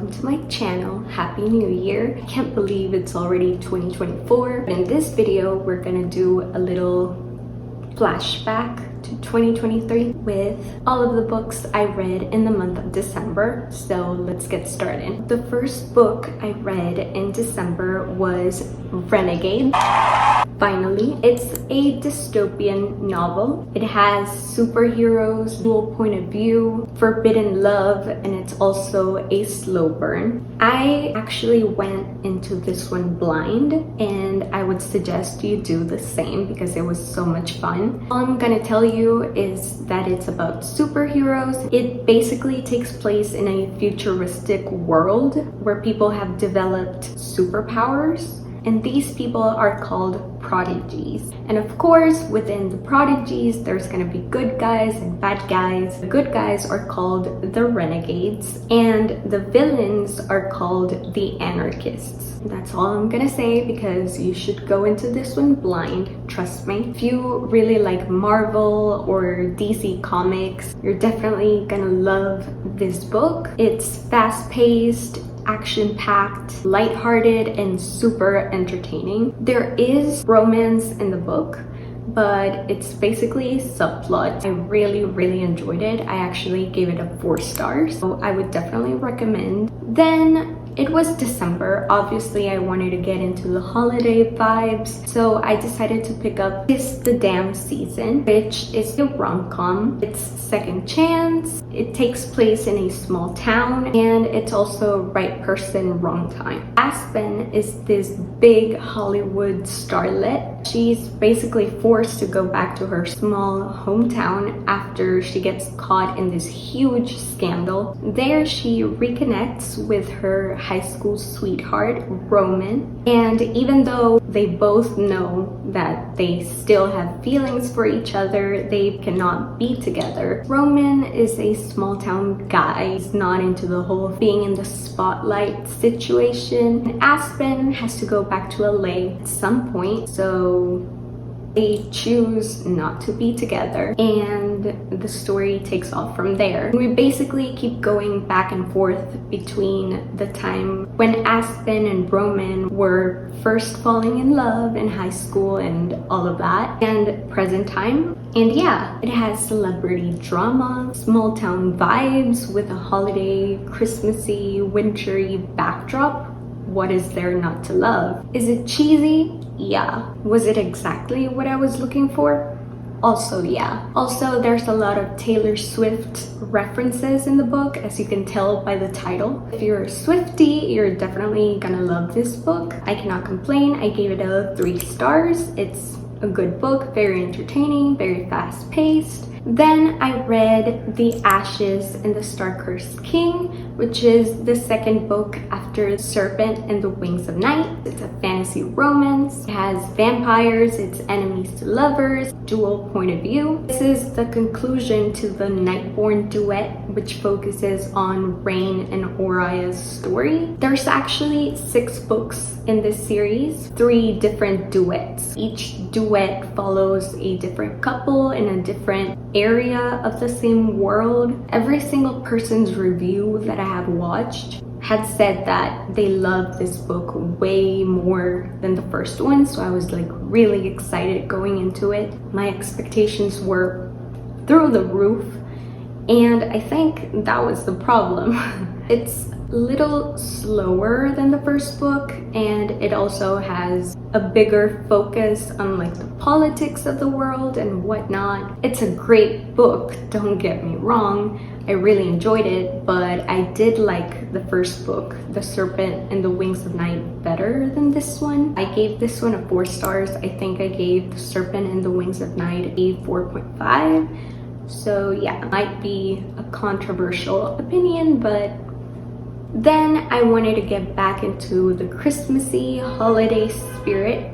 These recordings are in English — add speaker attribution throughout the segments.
Speaker 1: welcome to my channel. Happy New Year. I can't believe it's already 2024. In this video, we're gonna do a little flashback to 2023 with all of the books I read in the month of December. So let's get started. The first book I read in December was Renegade. Finally, it's a dystopian novel. It has superheroes, dual point of view, forbidden love, and it's also a slow burn. I actually went into this one blind, and I would suggest you do the same because it was so much fun. All I'm gonna tell you is that it's about superheroes. It basically takes place in a futuristic world where people have developed superpowers. And these people are called prodigies. And of course, within the prodigies, there's gonna be good guys and bad guys. The good guys are called the renegades, and the villains are called the anarchists. That's all I'm gonna say because you should go into this one blind, trust me. If you really like Marvel or DC Comics, you're definitely gonna love this book. It's fast-paced, action-packed, lighthearted, and super entertaining. There is romance in the book, but it's basically a subplot. I really enjoyed it. I actually gave it a 4 stars, so I would definitely recommend. Then it was December. Obviously, I wanted to get into the holiday vibes, so I decided to pick up Kiss the Damn Season, which is a rom-com. It's second chance. It takes place in a small town, and it's also right person, wrong time. Aspen is this big Hollywood starlet. She's basically forced to go back to her small hometown after she gets caught in this huge scandal. There, she reconnects with her high school sweetheart, Roman, and even though they both know that they still have feelings for each other, they cannot be together. Roman is a small town guy. He's not into the whole being in the spotlight situation. And Aspen has to go back to LA at some point, so they choose not to be together, and the story takes off from there. We basically keep going back and forth between the time when Aspen and Roman were first falling in love in high school and all of that, and present time. And yeah, it has celebrity drama, small town vibes with a holiday, Christmassy, wintry backdrop. What is there not to love? Is it cheesy? Yeah. Was it exactly what I was looking for? Also, yeah. Also, there's a lot of Taylor Swift references in the book, as you can tell by the title. If you're a Swiftie, you're definitely gonna love this book. I cannot complain. I gave it a 3 stars. It's a good book, very entertaining, very fast-paced. Then I read The Ashes and the Star-Cursed King, which is the second book after The Serpent and the Wings of Night. It's a fantasy romance. It has vampires, it's enemies to lovers, dual point of view. This is the conclusion to the Nightborn duet, which focuses on Rain and Oria's story. There's actually 6 books in this series, 3 different duets. Each duet follows a different couple in a different area of the same world. Every single person's review that I have watched had said that they loved this book way more than the first one, so I was like really excited going into it. My expectations were through the roof, and I think that was the problem. It's a little slower than the first book, and it also has a bigger focus on like the politics of the world and whatnot. It's a great book, don't get me wrong. I really enjoyed it, but I did like the first book, The Serpent and the Wings of Night, better than this one. I gave this one a 4 stars. I think I gave The Serpent and the Wings of Night a 4.5. So yeah, might be a controversial opinion, but then I wanted to get back into the Christmassy holiday spirit.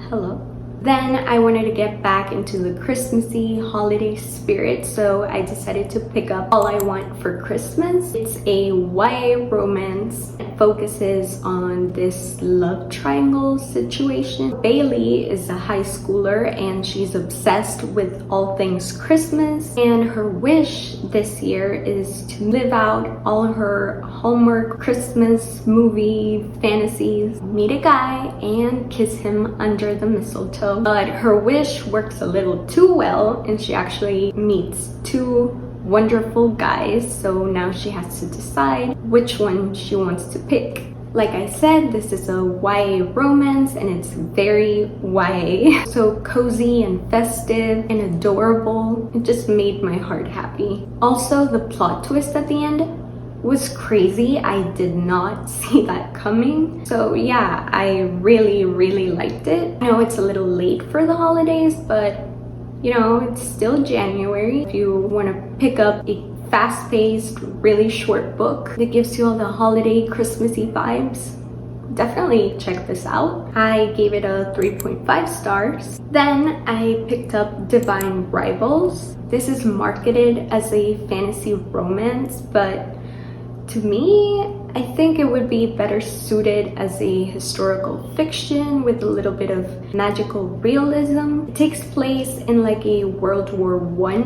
Speaker 1: Hello. Then I wanted to get back into the Christmassy holiday spirit, so I decided to pick up All I Want for Christmas. It's a YA romance. it focuses on this love triangle situation. Bailey is a high schooler and she's obsessed with all things Christmas, and her wish this year is to live out all her Hallmark Christmas movie fantasies, meet a guy and kiss him under the mistletoe. But her wish works a little too well and she actually meets two wonderful guys, so now she has to decide which one she wants to pick. Like I said, this is a YA romance and it's very YA. So cozy and festive and adorable. It just made my heart happy. Also, the plot twist at the end was crazy. I did not see that coming. So yeah, I really liked it. I know it's a little late for the holidays, but you know, it's still January. If you want to pick up a fast-paced, really short book that gives you all the holiday Christmassy vibes, definitely check this out. I gave it a 3.5 stars. Then I picked up Divine Rivals. This is marketed as a fantasy romance, but to me, I think it would be better suited as a historical fiction with a little bit of magical realism. It takes place in like a World War I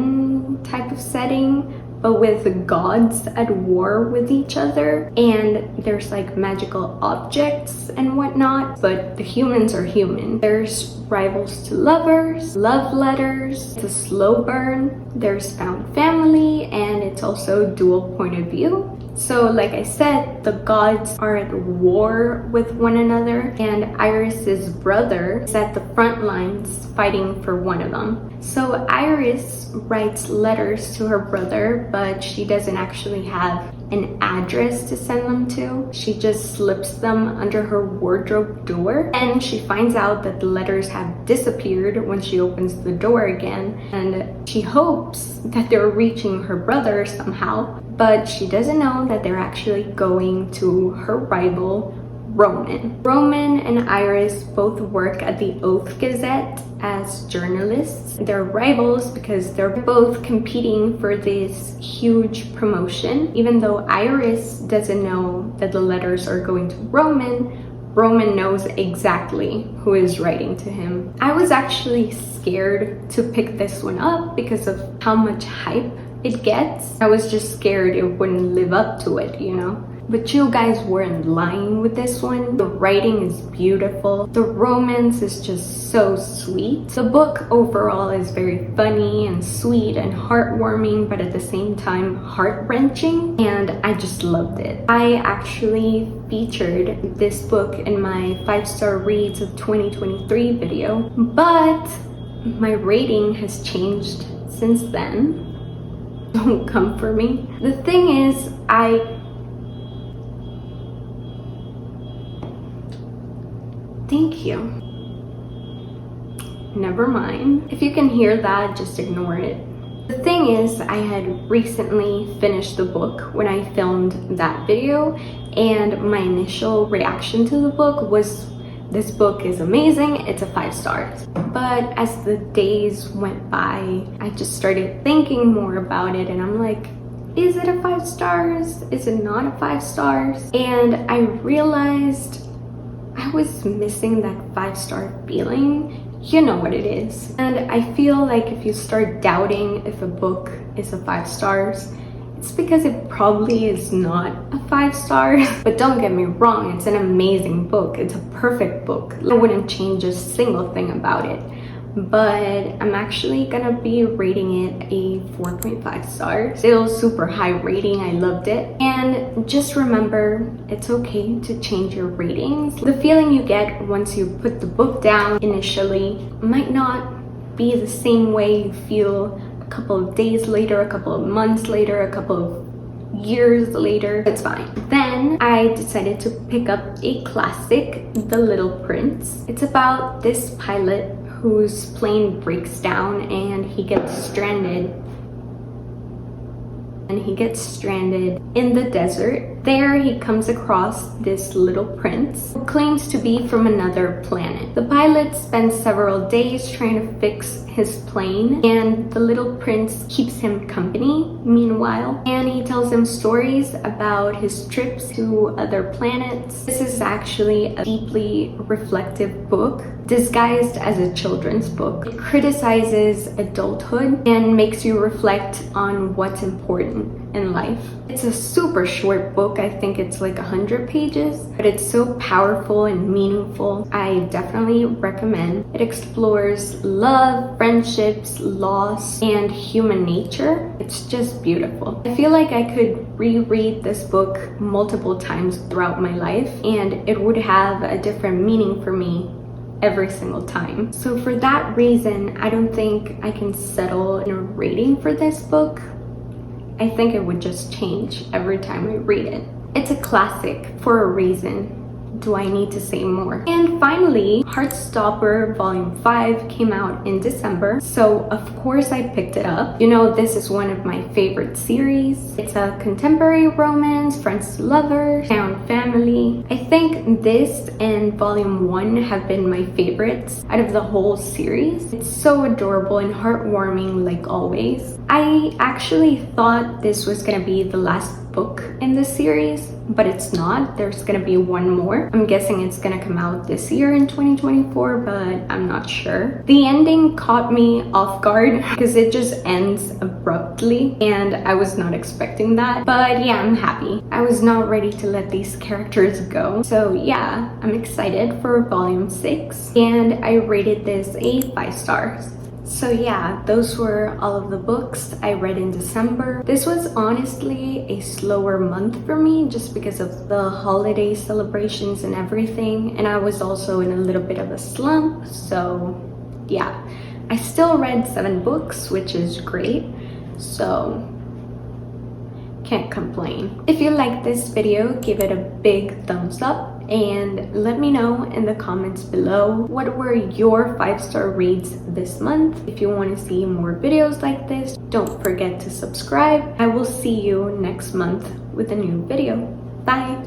Speaker 1: type of setting, but with the gods at war with each other, and there's like magical objects and whatnot, but the humans are human. There's rivals to lovers, love letters, it's a slow burn, there's found family, and it's also dual point of view. So like I said, the gods are at war with one another, and Iris's brother is at the front lines fighting for one of them. So Iris writes letters to her brother, but she doesn't actually have an address to send them to. She just slips them under her wardrobe door, and she finds out that the letters have disappeared when she opens the door again, and she hopes that they're reaching her brother somehow, but she doesn't know that they're actually going to her rival, Roman. Roman and Iris both work at the Oath Gazette as journalists. They're rivals because they're both competing for this huge promotion. Even though Iris doesn't know that the letters are going to Roman, Roman knows exactly who is writing to him. I was actually scared to pick this one up because of how much hype it gets. I was just scared it wouldn't live up to it, you know? But you guys weren't lying with this one. The writing is beautiful. The romance is just so sweet. The book overall is very funny and sweet and heartwarming, but at the same time heart-wrenching, and I just loved it. I actually featured this book in my 5-star reads of 2023 video, but my rating has changed since then. Don't come for me. The thing is, Thank you. Never mind. If you can hear that, just ignore it. The thing is, I had recently finished the book when I filmed that video, and my initial reaction to the book was, this book is amazing, it's a 5 stars. But as the days went by, I just started thinking more about it, and I'm like, is it a 5 stars? Is it not a 5 stars? And I realized I was missing that 5-star feeling. You know what it is. And I feel like if you start doubting if a book is a 5 stars, it's because it probably is not a 5 stars. But don't get me wrong, it's an amazing book. It's a perfect book. I wouldn't change a single thing about it. But I'm actually gonna be rating it a 4.5 stars. Still super high rating, I loved it. And just remember, it's okay to change your ratings. The feeling you get once you put the book down initially might not be the same way you feel a couple of days later, a couple of months later, a couple of years later. It's fine. Then I decided to pick up a classic, The Little Prince. It's about this pilot whose plane breaks down and he gets stranded and he gets stranded in the desert. There he comes across this little prince who claims to be from another planet. The pilot spends several days trying to fix his plane, and the little prince keeps him company meanwhile, and he tells him stories about his trips to other planets. This is actually a deeply reflective book disguised as a children's book. It criticizes adulthood and makes you reflect on what's important in life. It's a super short book. I think it's like 100 pages, but it's so powerful and meaningful. I definitely recommend. It explores love, friendships, loss, and human nature. It's just beautiful. I feel like I could reread this book multiple times throughout my life, and it would have a different meaning for me every single time. So for that reason, I don't think I can settle in a rating for this book. I think it would just change every time I read it. It's a classic for a reason. Do I need to say more? And finally, Heartstopper Volume 5 came out in December, so of course I picked it up. You know, this is one of my favorite series. It's a contemporary romance, friends to lovers, found family. I think this and Volume 1 have been my favorites out of the whole series. It's so adorable and heartwarming like always. I actually thought this was gonna be the last book in the series, but it's not. There's gonna be one more. I'm guessing it's gonna come out this year in 2024, but I'm not sure. The ending caught me off guard because it just ends abruptly and I was not expecting that. But yeah, I'm happy. I was not ready to let these characters go. So yeah, I'm excited for Volume 6 and I rated this a 5 stars. So yeah, those were all of the books I read in December. This was honestly a slower month for me just because of the holiday celebrations and everything. And I was also in a little bit of a slump. So yeah, I still read 7 books, which is great. So can't complain. If you like this video, give it a big thumbs up and let me know in the comments below what were your 5-star reads this month. If you want to see more videos like this, don't forget to subscribe. I will see you next month with a new video. Bye!